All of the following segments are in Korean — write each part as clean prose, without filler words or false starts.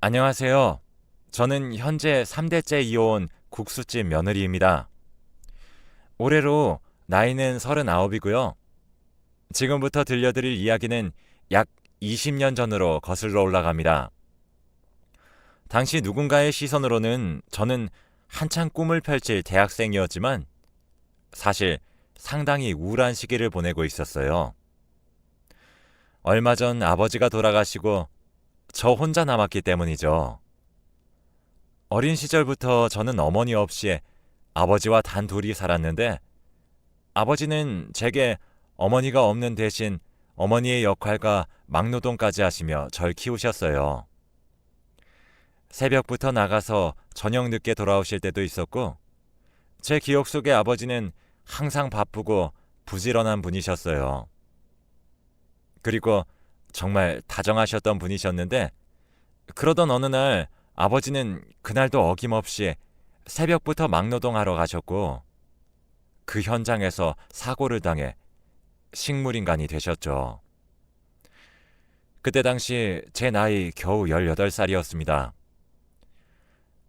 안녕하세요. 저는 현재 3대째 이어온 국수집 며느리입니다. 올해로 나이는 39이고요. 지금부터 들려드릴 이야기는 약 20년 전으로 거슬러 올라갑니다. 당시 누군가의 시선으로는 저는 한창 꿈을 펼칠 대학생이었지만 사실 상당히 우울한 시기를 보내고 있었어요. 얼마 전 아버지가 돌아가시고 저 혼자 남았기 때문이죠. 어린 시절부터 저는 어머니 없이 아버지와 단둘이 살았는데 아버지는 제게 어머니가 없는 대신 어머니의 역할과 막노동까지 하시며 절 키우셨어요. 새벽부터 나가서 저녁 늦게 돌아오실 때도 있었고 제 기억 속에 아버지는 항상 바쁘고 부지런한 분이셨어요. 그리고 정말 다정하셨던 분이셨는데 그러던 어느 날 아버지는 그날도 어김없이 새벽부터 막노동하러 가셨고 그 현장에서 사고를 당해 식물인간이 되셨죠. 그때 당시 제 나이 겨우 18살이었습니다.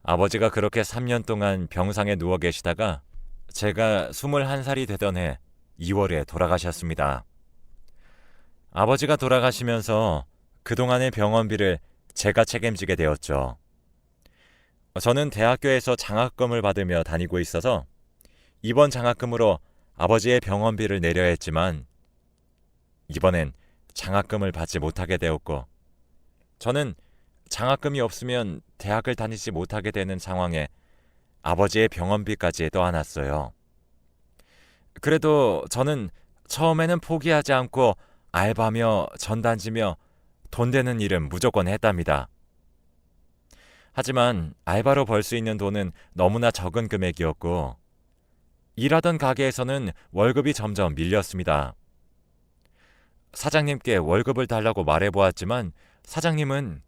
아버지가 그렇게 3년 동안 병상에 누워 계시다가 제가 21살이 되던 해 2월에 돌아가셨습니다. 아버지가 돌아가시면서 그동안의 병원비를 제가 책임지게 되었죠. 저는 대학교에서 장학금을 받으며 다니고 있어서 이번 장학금으로 아버지의 병원비를 내려야 했지만 이번엔 장학금을 받지 못하게 되었고 저는 장학금이 없으면 대학을 다니지 못하게 되는 상황에 아버지의 병원비까지 떠안았어요. 그래도 저는 처음에는 포기하지 않고 알바며 전단지며 돈 되는 일은 무조건 했답니다. 하지만 알바로 벌 수 있는 돈은 너무나 적은 금액이었고 일하던 가게에서는 월급이 점점 밀렸습니다. 사장님께 월급을 달라고 말해보았지만 사장님은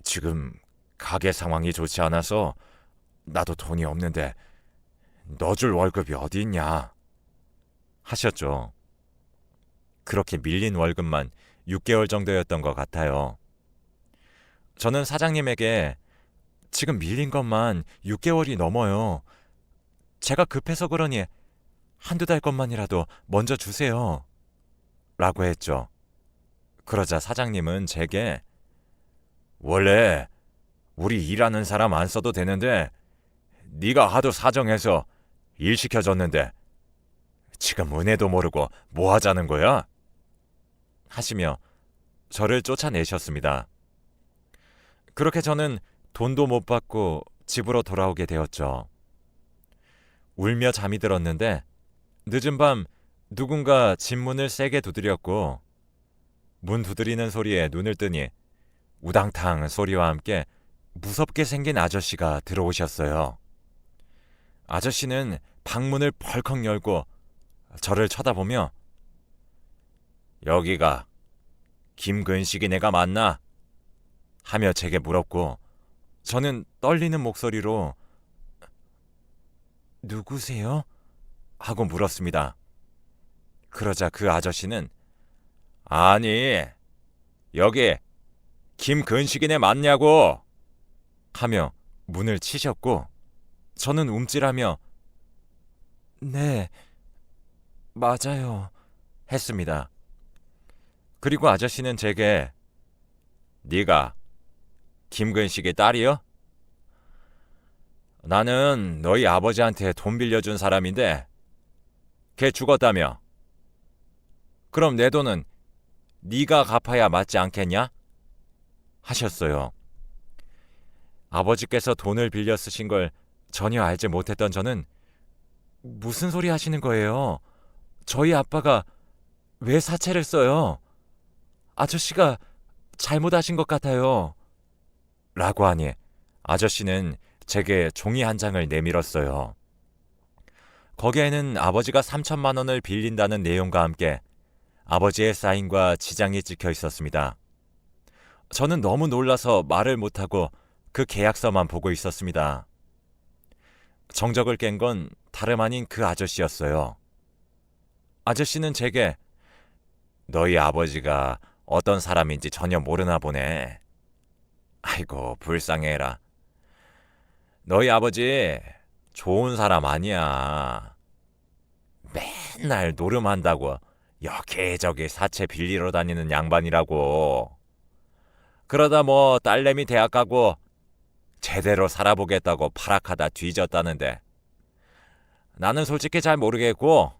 지금 가게 상황이 좋지 않아서 나도 돈이 없는데 넣어줄 월급이 어디 있냐 하셨죠. 그렇게 밀린 월급만 6개월 정도였던 것 같아요. 저는 사장님에게 지금 밀린 것만 6개월이 넘어요. 제가 급해서 그러니 한두 달 것만이라도 먼저 주세요. 라고 했죠. 그러자 사장님은 제게 원래 우리 일하는 사람 안 써도 되는데 네가 하도 사정해서 일 시켜줬는데 지금 은혜도 모르고 뭐 하자는 거야? 하시며 저를 쫓아내셨습니다. 그렇게 저는 돈도 못 받고 집으로 돌아오게 되었죠. 울며 잠이 들었는데 늦은 밤 누군가 집 문을 세게 두드렸고 문 두드리는 소리에 눈을 뜨니 우당탕 소리와 함께 무섭게 생긴 아저씨가 들어오셨어요. 아저씨는 방문을 벌컥 열고 저를 쳐다보며 여기가 김근식이네가 맞나? 하며 제게 물었고 저는 떨리는 목소리로 누구세요? 하고 물었습니다. 그러자 그 아저씨는 아니 여기 김근식이네 맞냐고 하며 문을 치셨고 저는 움찔하며 네 맞아요 했습니다. 그리고 아저씨는 제게 네가 김근식의 딸이요? 나는 너희 아버지한테 돈 빌려준 사람인데 걔 죽었다며. 그럼 내 돈은 네가 갚아야 맞지 않겠냐? 하셨어요. 아버지께서 돈을 빌려 쓰신 걸 전혀 알지 못했던 저는 무슨 소리 하시는 거예요? 저희 아빠가 왜 사채를 써요? 아저씨가 잘못하신 것 같아요. 라고 하니 아저씨는 제게 종이 한 장을 내밀었어요. 거기에는 아버지가 3천만 원을 빌린다는 내용과 함께 아버지의 사인과 지장이 찍혀 있었습니다. 저는 너무 놀라서 말을 못하고 그 계약서만 보고 있었습니다. 정적을 깬 건 다름 아닌 그 아저씨였어요. 아저씨는 제게 너희 아버지가 어떤 사람인지 전혀 모르나 보네. 아이고, 불쌍해라. 너희 아버지 좋은 사람 아니야. 맨날 노름한다고 여기저기 사채 빌리러 다니는 양반이라고. 그러다 뭐 딸내미 대학 가고 제대로 살아보겠다고 파락하다 뒤졌다는데 나는 솔직히 잘 모르겠고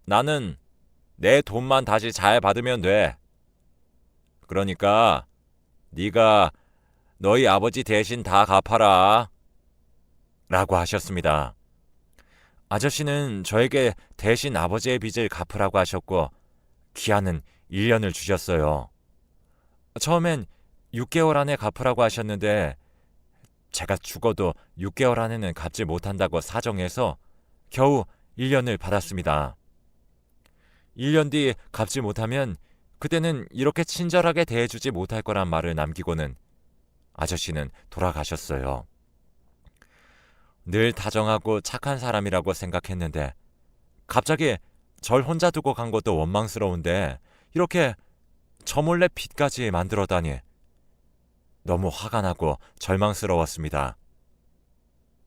나는 내 돈만 다시 잘 받으면 돼. 그러니까 네가 너희 아버지 대신 다 갚아라. 라고 하셨습니다. 아저씨는 저에게 대신 아버지의 빚을 갚으라고 하셨고 기한은 1년을 주셨어요. 처음엔 6개월 안에 갚으라고 하셨는데 제가 죽어도 6개월 안에는 갚지 못한다고 사정해서 겨우 1년을 받았습니다. 1년 뒤 갚지 못하면 그때는 이렇게 친절하게 대해주지 못할 거란 말을 남기고는 아저씨는 돌아가셨어요. 늘 다정하고 착한 사람이라고 생각했는데 갑자기 절 혼자 두고 간 것도 원망스러운데 이렇게 저 몰래 빚까지 만들어다니 너무 화가 나고 절망스러웠습니다.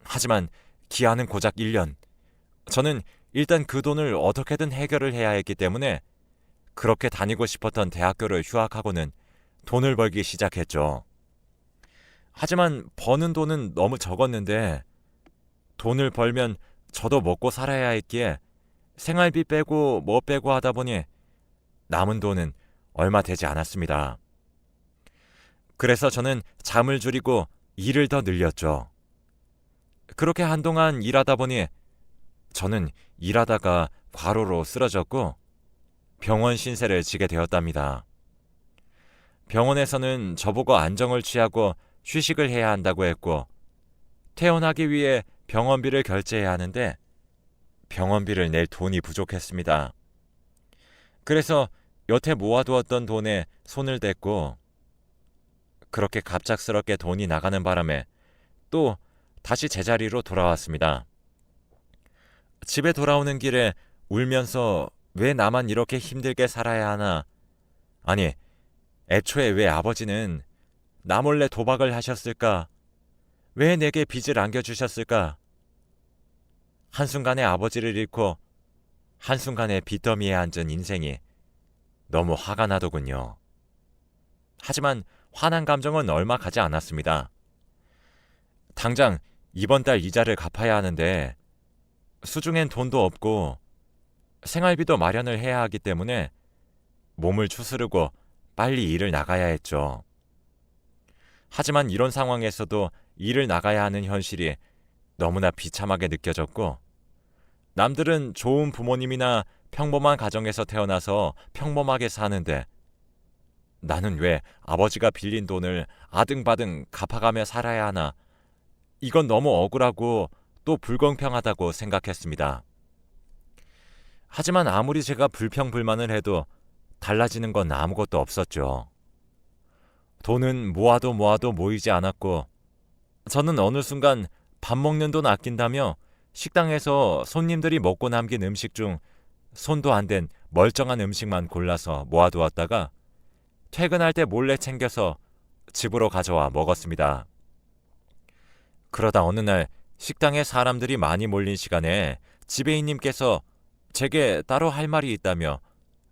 하지만 기한은 고작 1년. 저는 일단 그 돈을 어떻게든 해결을 해야 했기 때문에 그렇게 다니고 싶었던 대학교를 휴학하고는 돈을 벌기 시작했죠. 하지만 버는 돈은 너무 적었는데 돈을 벌면 저도 먹고 살아야 했기에 생활비 빼고 뭐 빼고 하다 보니 남은 돈은 얼마 되지 않았습니다. 그래서 저는 잠을 줄이고 일을 더 늘렸죠. 그렇게 한동안 일하다 보니 저는 일하다가 과로로 쓰러졌고 병원 신세를 지게 되었답니다. 병원에서는 저보고 안정을 취하고 휴식을 해야 한다고 했고 퇴원하기 위해 병원비를 결제해야 하는데 병원비를 낼 돈이 부족했습니다. 그래서 여태 모아두었던 돈에 손을 댔고 그렇게 갑작스럽게 돈이 나가는 바람에 또 다시 제자리로 돌아왔습니다. 집에 돌아오는 길에 울면서 왜 나만 이렇게 힘들게 살아야 하나? 아니, 애초에 왜 아버지는 나 몰래 도박을 하셨을까? 왜 내게 빚을 안겨주셨을까? 한순간에 아버지를 잃고 한순간에 빚더미에 앉은 인생이 너무 화가 나더군요. 하지만 화난 감정은 얼마 가지 않았습니다. 당장 이번 달 이자를 갚아야 하는데 수중엔 돈도 없고 생활비도 마련을 해야 하기 때문에 몸을 추스르고 빨리 일을 나가야 했죠. 하지만 이런 상황에서도 일을 나가야 하는 현실이 너무나 비참하게 느껴졌고 남들은 좋은 부모님이나 평범한 가정에서 태어나서 평범하게 사는데 나는 왜 아버지가 빌린 돈을 아등바등 갚아가며 살아야 하나? 이건 너무 억울하고 또 불공평하다고 생각했습니다. 하지만 아무리 제가 불평불만을 해도 달라지는 건 아무것도 없었죠. 돈은 모아도 모이지 않았고 저는 어느 순간 밥 먹는 돈 아낀다며 식당에서 손님들이 먹고 남긴 음식 중 손도 안 댄 멀쩡한 음식만 골라서 모아두었다가 퇴근할 때 몰래 챙겨서 집으로 가져와 먹었습니다. 그러다 어느 날 식당에 사람들이 많이 몰린 시간에 지배인님께서 제게 따로 할 말이 있다며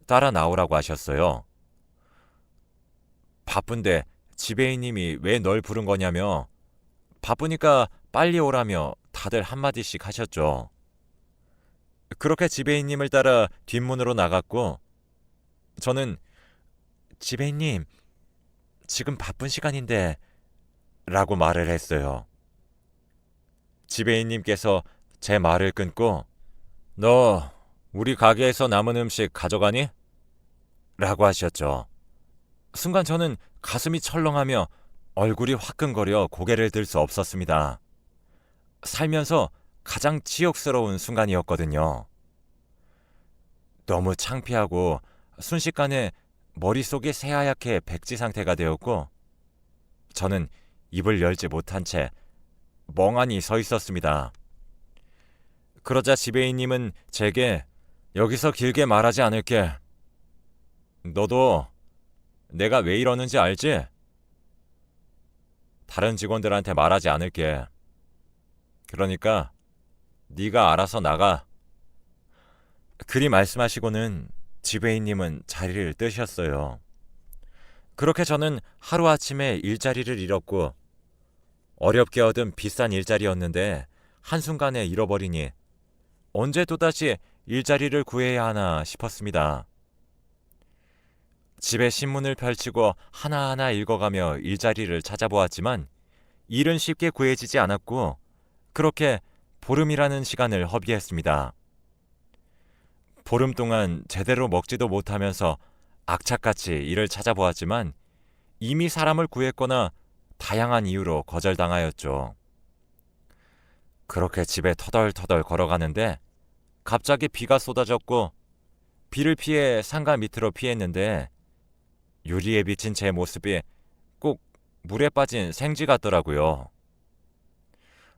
따라 나오라고 하셨어요. 바쁜데 지배인님이 왜 널 부른 거냐며 바쁘니까 빨리 오라며 다들 한마디씩 하셨죠. 그렇게 지배인님을 따라 뒷문으로 나갔고 저는 지배인님, 지금 바쁜 시간인데 라고 말을 했어요. 지배인님께서 제 말을 끊고 너 우리 가게에서 남은 음식 가져가니? 라고 하셨죠. 순간 저는 가슴이 철렁하며 얼굴이 화끈거려 고개를 들 수 없었습니다. 살면서 가장 치욕스러운 순간이었거든요. 너무 창피하고 순식간에 머릿속이 새하얗게 백지 상태가 되었고 저는 입을 열지 못한 채 멍하니 서 있었습니다. 그러자 지배인님은 제게 여기서 길게 말하지 않을게. 너도 내가 왜 이러는지 알지? 다른 직원들한테 말하지 않을게. 그러니까 네가 알아서 나가. 그리 말씀하시고는 지배인님은 자리를 뜨셨어요. 그렇게 저는 하루아침에 일자리를 잃었고 어렵게 얻은 비싼 일자리였는데 한순간에 잃어버리니 언제 또다시 일자리를 구해야 하나 싶었습니다. 집에 신문을 펼치고 하나하나 읽어가며 일자리를 찾아보았지만 일은 쉽게 구해지지 않았고 그렇게 보름이라는 시간을 허비했습니다. 보름 동안 제대로 먹지도 못하면서 악착같이 일을 찾아보았지만 이미 사람을 구했거나 다양한 이유로 거절당하였죠. 그렇게 집에 터덜터덜 걸어가는데 갑자기 비가 쏟아졌고 비를 피해 상가 밑으로 피했는데 유리에 비친 제 모습이 꼭 물에 빠진 생쥐 같더라고요.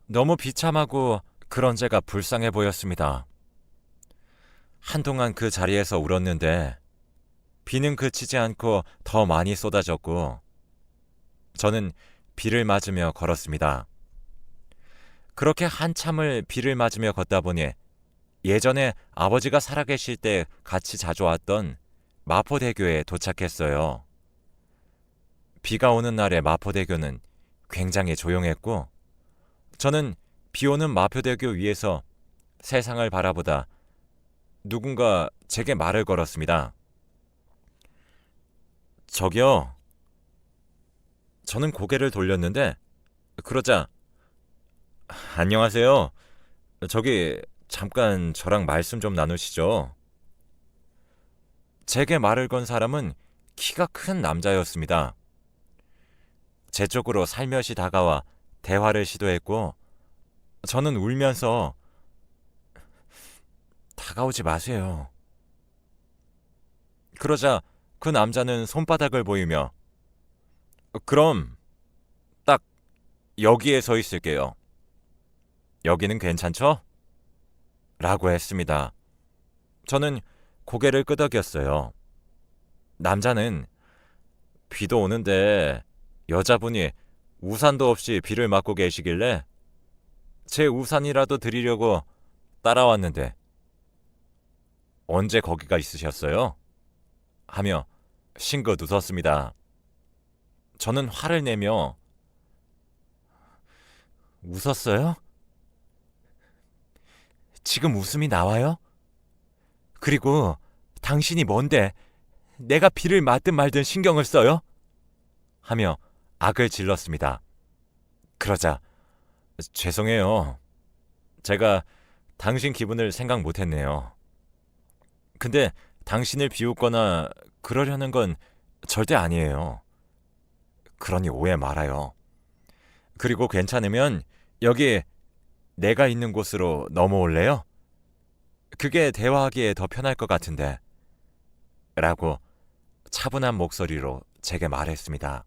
너무 비참하고 그런 제가 불쌍해 보였습니다. 한동안 그 자리에서 울었는데 비는 그치지 않고 더 많이 쏟아졌고 저는 비를 맞으며 걸었습니다. 그렇게 한참을 비를 맞으며 걷다 보니 예전에 아버지가 살아계실 때 같이 자주 왔던 마포대교에 도착했어요. 비가 오는 날의 마포대교는 굉장히 조용했고 저는 비 오는 마포대교 위에서 세상을 바라보다 누군가 제게 말을 걸었습니다. 저기요. 저는 고개를 돌렸는데 그러자 안녕하세요. 저기 잠깐 저랑 말씀 좀 나누시죠. 제게 말을 건 사람은 키가 큰 남자였습니다. 제 쪽으로 살며시 다가와 대화를 시도했고 저는 울면서 다가오지 마세요. 그러자 그 남자는 손바닥을 보이며 그럼 딱 여기에 서 있을게요. 여기는 괜찮죠? 라고 했습니다. 저는 고개를 끄덕였어요. 남자는 비도 오는데 여자분이 우산도 없이 비를 맞고 계시길래 제 우산이라도 드리려고 따라왔는데 언제 거기가 있으셨어요? 하며 싱긋 웃었습니다. 저는 화를 내며 웃었어요? 지금 웃음이 나와요? 그리고 당신이 뭔데 내가 비를 맞든 말든 신경을 써요? 하며 악을 질렀습니다. 그러자 죄송해요. 제가 당신 기분을 생각 못했네요. 근데 당신을 비웃거나 그러려는 건 절대 아니에요. 그러니 오해 말아요. 그리고 괜찮으면 여기 내가 있는 곳으로 넘어올래요? 그게 대화하기에 더 편할 것 같은데. 라고 차분한 목소리로 제게 말했습니다.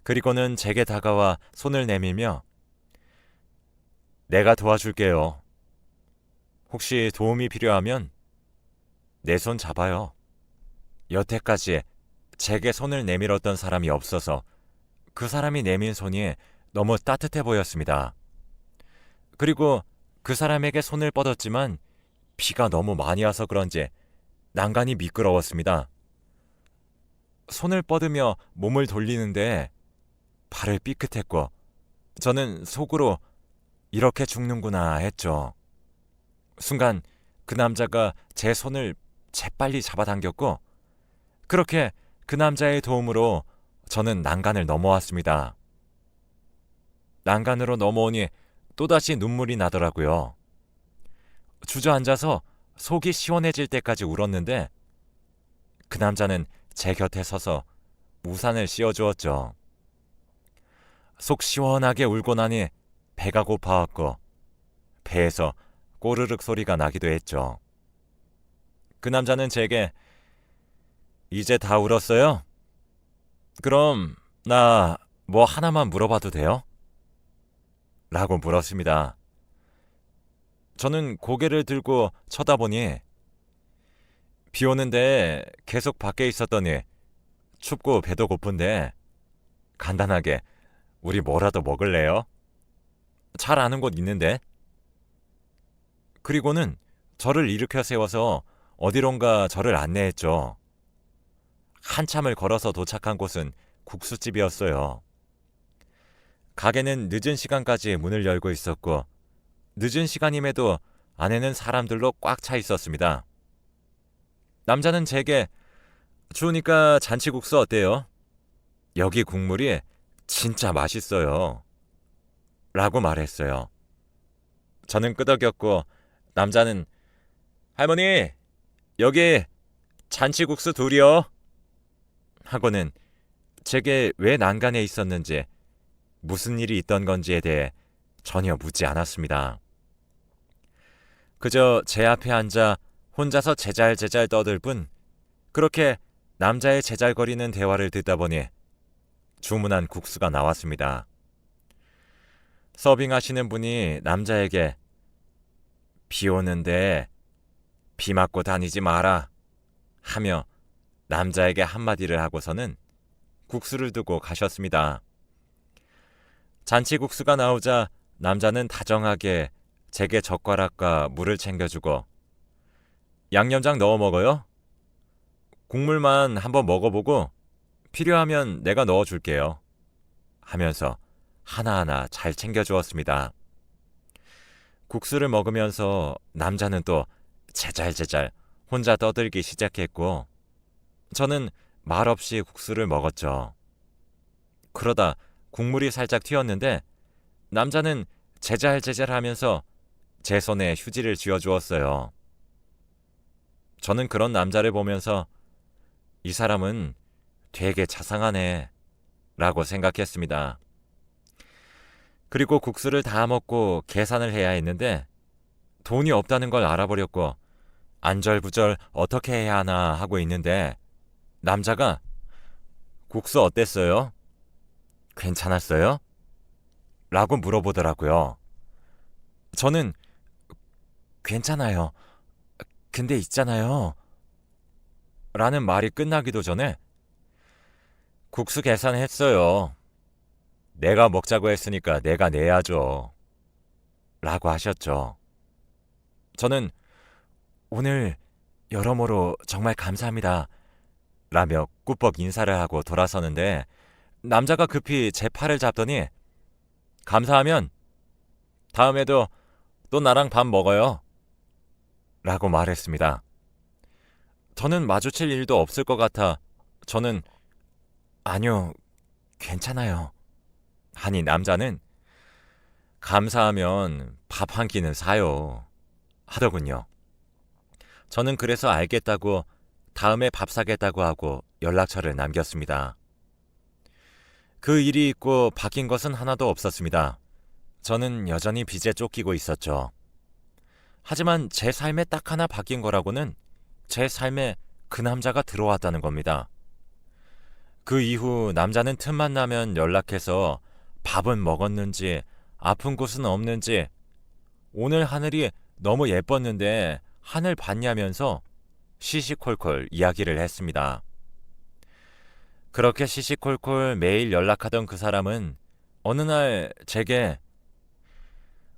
그리고는 제게 다가와 손을 내밀며 내가 도와줄게요. 혹시 도움이 필요하면 내 손 잡아요. 여태까지 제게 손을 내밀었던 사람이 없어서 그 사람이 내민 손이 너무 따뜻해 보였습니다. 그리고 그 사람에게 손을 뻗었지만 비가 너무 많이 와서 그런지 난간이 미끄러웠습니다. 손을 뻗으며 몸을 돌리는데 발을 삐끗했고 저는 속으로 이렇게 죽는구나 했죠. 순간 그 남자가 제 손을 재빨리 잡아당겼고 그렇게 그 남자의 도움으로 저는 난간을 넘어왔습니다. 난간으로 넘어오니 또다시 눈물이 나더라고요. 주저앉아서 속이 시원해질 때까지 울었는데 그 남자는 제 곁에 서서 우산을 씌워주었죠. 속 시원하게 울고 나니 배가 고파왔고 배에서 꼬르륵 소리가 나기도 했죠. 그 남자는 제게 이제 다 울었어요? 그럼 나 뭐 하나만 물어봐도 돼요? 라고 물었습니다. 저는 고개를 들고 쳐다보니 비 오는데 계속 밖에 있었더니 춥고 배도 고픈데 간단하게 우리 뭐라도 먹을래요? 잘 아는 곳 있는데. 그리고는 저를 일으켜 세워서 어디론가 저를 안내했죠. 한참을 걸어서 도착한 곳은 국수집이었어요. 가게는 늦은 시간까지 문을 열고 있었고 늦은 시간임에도 안에는 사람들로 꽉 차 있었습니다. 남자는 제게 추우니까 잔치국수 어때요? 여기 국물이 진짜 맛있어요. 라고 말했어요. 저는 끄덕였고 남자는 할머니 여기 잔치국수 둘이요. 하고는 제게 왜 난간에 있었는지 무슨 일이 있던 건지에 대해 전혀 묻지 않았습니다. 그저 제 앞에 앉아 혼자서 제잘제잘 떠들 뿐 그렇게 남자의 제잘거리는 대화를 듣다 보니 주문한 국수가 나왔습니다. 서빙하시는 분이 남자에게 비 오는데 비 맞고 다니지 마라 하며 남자에게 한마디를 하고서는 국수를 두고 가셨습니다. 잔치국수가 나오자 남자는 다정하게 제게 젓가락과 물을 챙겨주고 양념장 넣어 먹어요? 국물만 한번 먹어보고 필요하면 내가 넣어줄게요. 하면서 하나하나 잘 챙겨주었습니다. 국수를 먹으면서 남자는 또 제잘제잘 혼자 떠들기 시작했고 저는 말없이 국수를 먹었죠. 그러다 국물이 살짝 튀었는데 남자는 제잘제잘하면서 제 손에 휴지를 쥐어주었어요. 저는 그런 남자를 보면서 이 사람은 되게 자상하네 라고 생각했습니다. 그리고 국수를 다 먹고 계산을 해야 했는데 돈이 없다는 걸 알아버렸고 안절부절 어떻게 해야 하나 하고 있는데 남자가 국수 어땠어요? 괜찮았어요? 라고 물어보더라고요. 저는 괜찮아요. 근데 있잖아요. 라는 말이 끝나기도 전에 국수 계산했어요. 내가 먹자고 했으니까 내가 내야죠. 라고 하셨죠. 저는 오늘 여러모로 정말 감사합니다. 라며 꾸벅 인사를 하고 돌아서는데 남자가 급히 제 팔을 잡더니 감사하면 다음에도 또 나랑 밥 먹어요. 라고 말했습니다. 저는 마주칠 일도 없을 것 같아 저는 아니요, 괜찮아요. 하니 남자는 감사하면 밥 한 끼는 사요. 하더군요. 저는 그래서 알겠다고 다음에 밥 사겠다고 하고 연락처를 남겼습니다. 그 일이 있고 바뀐 것은 하나도 없었습니다. 저는 여전히 빚에 쫓기고 있었죠. 하지만 제 삶에 딱 하나 바뀐 거라고는 제 삶에 그 남자가 들어왔다는 겁니다. 그 이후 남자는 틈만 나면 연락해서 밥은 먹었는지 아픈 곳은 없는지 오늘 하늘이 너무 예뻤는데 하늘 봤냐면서 시시콜콜 이야기를 했습니다. 그렇게 시시콜콜 매일 연락하던 그 사람은 어느 날 제게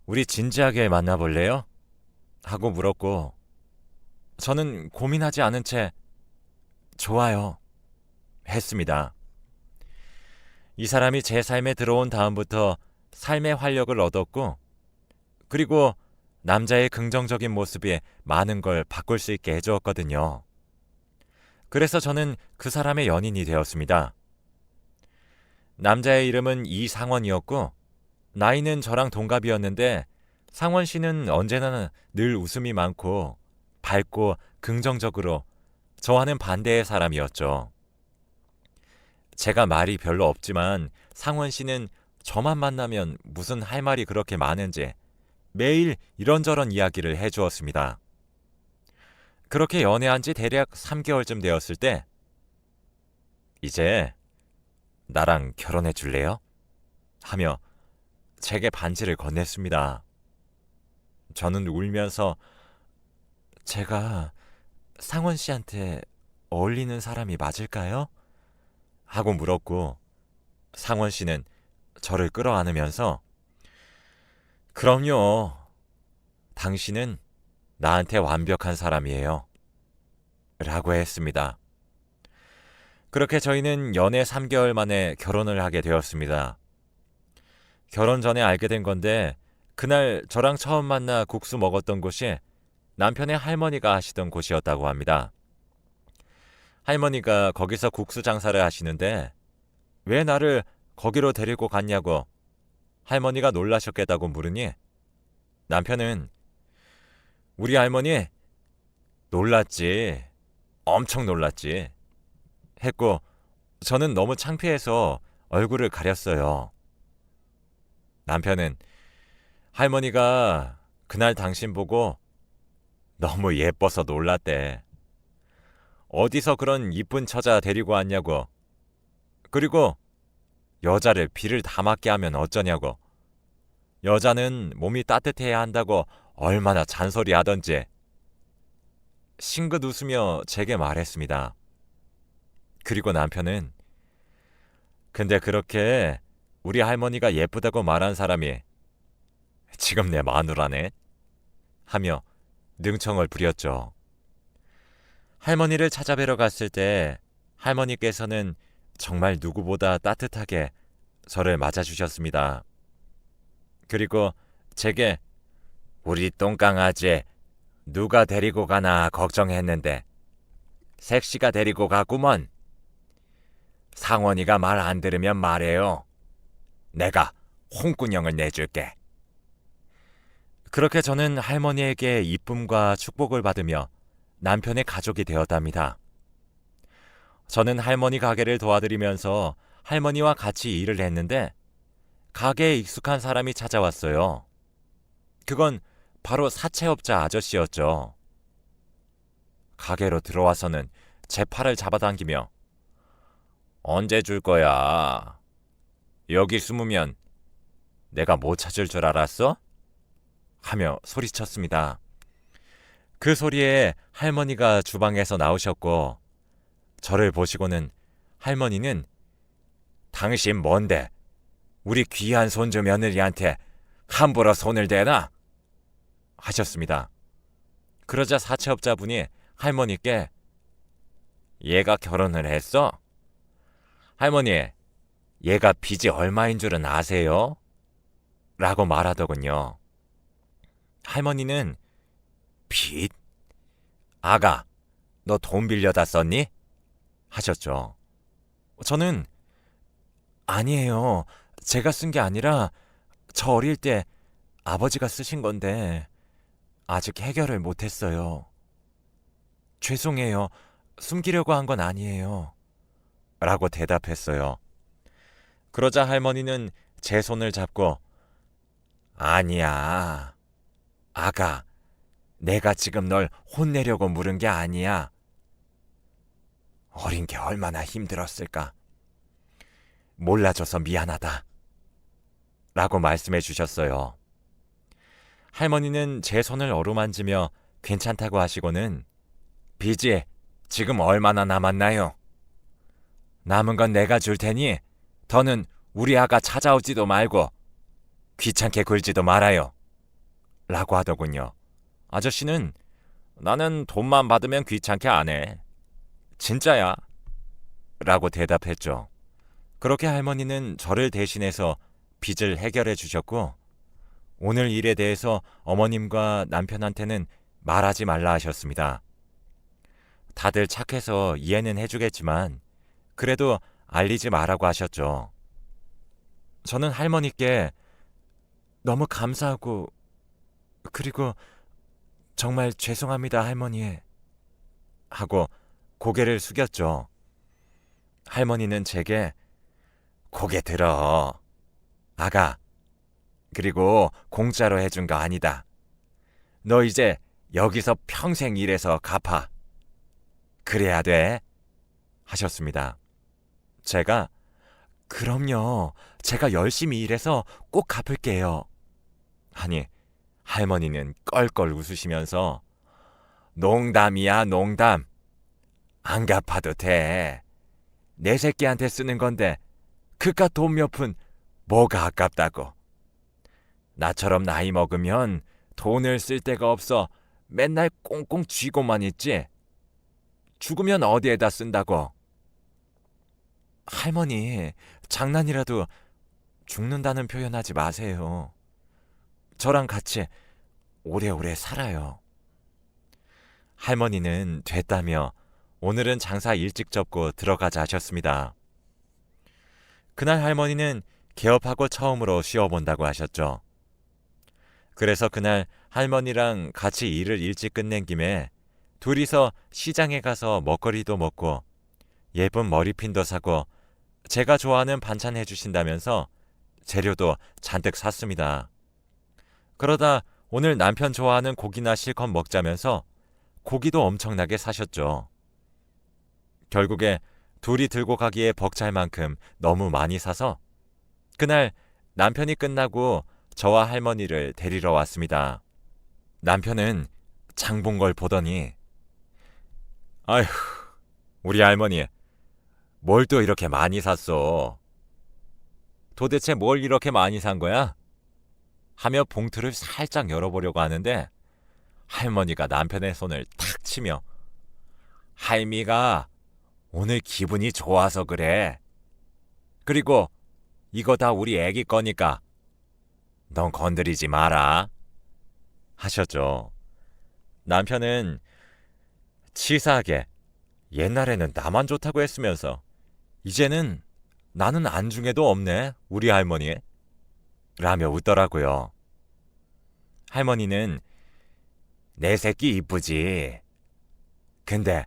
우리 진지하게 만나볼래요? 하고 물었고 저는 고민하지 않은 채 좋아요 했습니다. 이 사람이 제 삶에 들어온 다음부터 삶의 활력을 얻었고 그리고 남자의 긍정적인 모습이 많은 걸 바꿀 수 있게 해주었거든요. 그래서 저는 그 사람의 연인이 되었습니다. 남자의 이름은 이상원이었고 나이는 저랑 동갑이었는데 상원 씨는 언제나 늘 웃음이 많고 밝고 긍정적으로 저와는 반대의 사람이었죠. 제가 말이 별로 없지만 상원 씨는 저만 만나면 무슨 할 말이 그렇게 많은지 매일 이런저런 이야기를 해주었습니다. 그렇게 연애한 지 대략 3개월쯤 되었을 때 이제 나랑 결혼해 줄래요? 하며 제게 반지를 건넸습니다. 저는 울면서 제가 상원 씨한테 어울리는 사람이 맞을까요? 하고 물었고 상원 씨는 저를 끌어안으면서 그럼요. 당신은 나한테 완벽한 사람이에요. 라고 했습니다. 그렇게 저희는 연애 3개월 만에 결혼을 하게 되었습니다. 결혼 전에 알게 된 건데 그날 저랑 처음 만나 국수 먹었던 곳이 남편의 할머니가 하시던 곳이었다고 합니다. 할머니가 거기서 국수 장사를 하시는데 왜 나를 거기로 데리고 갔냐고 할머니가 놀라셨겠다고 물으니 남편은 우리 할머니 놀랐지. 엄청 놀랐지. 했고 저는 너무 창피해서 얼굴을 가렸어요. 남편은 할머니가 그날 당신 보고 너무 예뻐서 놀랐대. 어디서 그런 이쁜 처자 데리고 왔냐고. 그리고 여자를 비를 다 맞게 하면 어쩌냐고. 여자는 몸이 따뜻해야 한다고 얼마나 잔소리 하던지. 싱긋 웃으며 제게 말했습니다. 그리고 남편은 근데 그렇게 우리 할머니가 예쁘다고 말한 사람이 지금 내 마누라네? 하며 능청을 부렸죠. 할머니를 찾아뵈러 갔을 때 할머니께서는 정말 누구보다 따뜻하게 저를 맞아주셨습니다. 그리고 제게 우리 똥강아지 누가 데리고 가나 걱정했는데 색시가 데리고 가구먼. 상원이가 말 안 들으면 말해요. 내가 홍군형을 내줄게. 그렇게 저는 할머니에게 이쁨과 축복을 받으며 남편의 가족이 되었답니다. 저는 할머니 가게를 도와드리면서 할머니와 같이 일을 했는데 가게에 익숙한 사람이 찾아왔어요. 그건 바로 사채업자 아저씨였죠. 가게로 들어와서는 제 팔을 잡아당기며 언제 줄 거야? 여기 숨으면 내가 못 찾을 줄 알았어? 하며 소리쳤습니다. 그 소리에 할머니가 주방에서 나오셨고 저를 보시고는 할머니는 당신 뭔데 우리 귀한 손주 며느리한테 함부로 손을 대나? 하셨습니다. 그러자 사채업자분이 할머니께 얘가 결혼을 했어? 할머니, 얘가 빚이 얼마인 줄은 아세요? 라고 말하더군요. 할머니는 빚? 아가, 너 돈 빌려다 썼니? 하셨죠. 저는 아니에요. 제가 쓴 게 아니라 저 어릴 때 아버지가 쓰신 건데 아직 해결을 못했어요. 죄송해요. 숨기려고 한 건 아니에요. 라고 대답했어요. 그러자 할머니는 제 손을 잡고 아니야. 아가, 내가 지금 널 혼내려고 물은 게 아니야. 어린 게 얼마나 힘들었을까. 몰라줘서 미안하다. 라고 말씀해 주셨어요. 할머니는 제 손을 어루만지며 괜찮다고 하시고는 빚이 지금 얼마나 남았나요? 남은 건 내가 줄 테니 더는 우리 아가 찾아오지도 말고 귀찮게 굴지도 말아요. 라고 하더군요. 아저씨는 나는 돈만 받으면 귀찮게 안 해. 진짜야. 라고 대답했죠. 그렇게 할머니는 저를 대신해서 빚을 해결해 주셨고 오늘 일에 대해서 어머님과 남편한테는 말하지 말라 하셨습니다. 다들 착해서 이해는 해주겠지만 그래도 알리지 말라고 하셨죠. 저는 할머니께 너무 감사하고 그리고 정말 죄송합니다 할머니 하고 고개를 숙였죠. 할머니는 제게 고개 들어. 아가, 그리고 공짜로 해준 거 아니다. 너 이제 여기서 평생 일해서 갚아. 그래야 돼. 하셨습니다. 제가 그럼요. 제가 열심히 일해서 꼭 갚을게요. 하니 할머니는 껄껄 웃으시면서 농담이야 농담. 안 갚아도 돼. 내 새끼한테 쓰는 건데 그깟 돈 몇 푼 뭐가 아깝다고. 나처럼 나이 먹으면 돈을 쓸 데가 없어 맨날 꽁꽁 쥐고만 있지. 죽으면 어디에다 쓴다고. 할머니, 장난이라도 죽는다는 표현하지 마세요. 저랑 같이 오래오래 살아요. 할머니는 됐다며 오늘은 장사 일찍 접고 들어가자 하셨습니다. 그날 할머니는 개업하고 처음으로 쉬어본다고 하셨죠. 그래서 그날 할머니랑 같이 일을 일찍 끝낸 김에 둘이서 시장에 가서 먹거리도 먹고 예쁜 머리핀도 사고 제가 좋아하는 반찬 해주신다면서 재료도 잔뜩 샀습니다. 그러다 오늘 남편 좋아하는 고기나 실컷 먹자면서 고기도 엄청나게 사셨죠. 결국에 둘이 들고 가기에 벅찰 만큼 너무 많이 사서 그날 남편이 끝나고 저와 할머니를 데리러 왔습니다. 남편은 장 본 걸 보더니 아휴, 우리 할머니 뭘 또 이렇게 많이 샀어? 도대체 뭘 이렇게 많이 산 거야? 하며 봉투를 살짝 열어보려고 하는데 할머니가 남편의 손을 탁 치며 할미가 오늘 기분이 좋아서 그래. 그리고 이거 다 우리 애기 거니까 넌 건드리지 마라 하셨죠. 남편은 치사하게 옛날에는 나만 좋다고 했으면서 이제는 나는 안중에도 없네 우리 할머니 라며 웃더라고요. 할머니는 내 새끼 이쁘지. 근데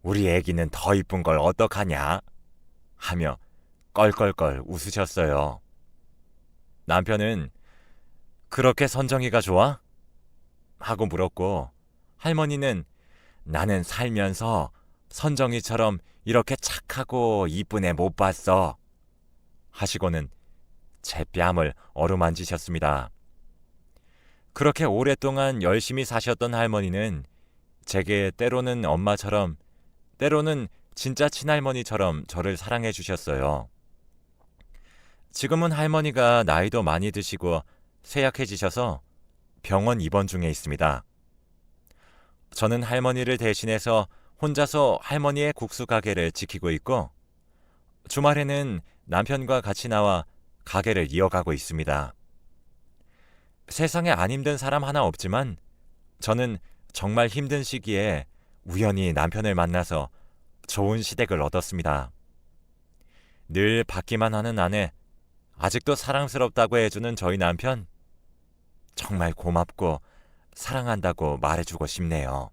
우리 애기는 더 이쁜 걸 어떡하냐 하며 껄껄껄 웃으셨어요. 남편은 그렇게 선정이가 좋아? 하고 물었고 할머니는 나는 살면서 선정이처럼 이렇게 착하고 이쁜 애 못 봤어 하시고는 제 뺨을 어루만지셨습니다. 그렇게 오랫동안 열심히 사셨던 할머니는 제게 때로는 엄마처럼 때로는 진짜 친할머니처럼 저를 사랑해 주셨어요. 지금은 할머니가 나이도 많이 드시고 쇠약해지셔서 병원 입원 중에 있습니다. 저는 할머니를 대신해서 혼자서 할머니의 국수 가게를 지키고 있고 주말에는 남편과 같이 나와 가게를 이어가고 있습니다. 세상에 안 힘든 사람 하나 없지만 저는 정말 힘든 시기에 우연히 남편을 만나서 좋은 시댁을 얻었습니다. 늘 받기만 하는 아내, 아직도 사랑스럽다고 해주는 저희 남편, 정말 고맙고 사랑한다고 말해주고 싶네요.